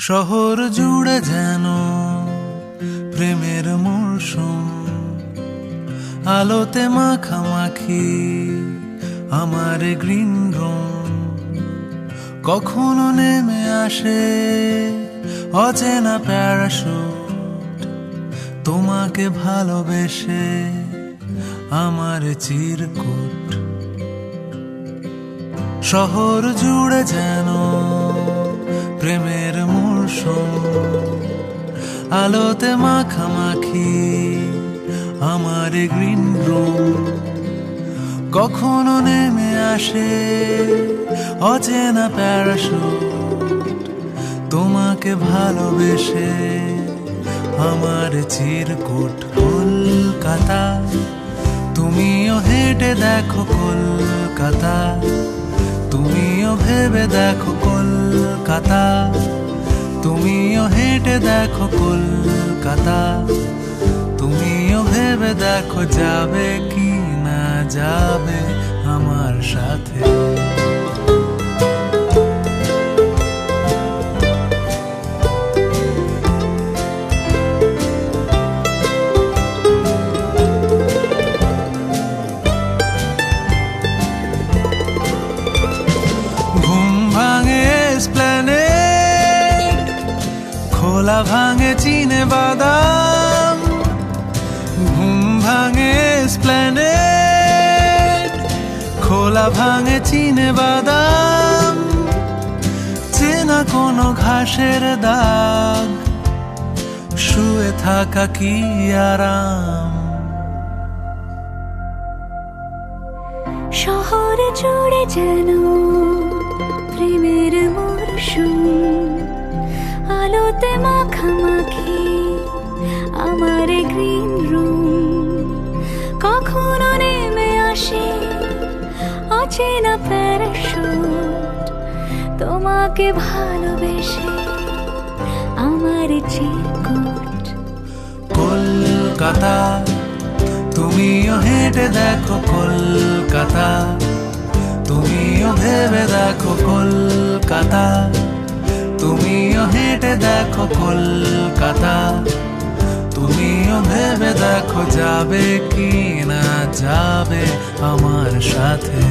শহর জুড়ে যেন প্রেমের মরশুম, আলোতে মাখামাখি আমার গ্রিন রুম। কখনো নেমে আসে অচেনা প্যারাশুট, তোমাকে ভালোবেসে আমার চিরকুট। শহর জুড়ে যেন প্রেমের মরশুম, আলোতে মাখামাখি আমার গ্রিন রুম। কখনো নেমে আসে অচেনা প্যারাশুট, তোমাকে ভালোবেসে আমার চিরকুট। কলকাতা তুমিও হেঁটে দেখো, কলকাতা তুমিও ভেবে দেখো, কলকাতা তুমিও হেঁটে দেখো, কলকাতা তুমিও ভেবে দেখো, যাবে কি না যাবে আমার সাথে। খোলা ভাঙে চিনে বাদাম, ঘুম ভাঙে এসপ্ল্যানেড। খোলা ভাঙে চিনে বাদাম, চেনা কোনো ঘাসের দাগ, শুয়ে থাকা কি আরাম। শহরে জুড়ে যেন প্রেমের মরশুম, আলোতে মাখামাখি আমার গ্রিন রুম। কখনো নেমে আসে অচেনা প্যারাশুট, তোমাকে ভালোবেসে আমার চিরকুট। কলকাতা তুমিও হেঁটে দেখো, কলকাতা তুমিও ভেবে দেখো, কলকাতা তুমিও হেঁটে দেখো, কলকাতা তুমিও ভেবে দেখো, যাবে কি না যাবে আমার সাথে।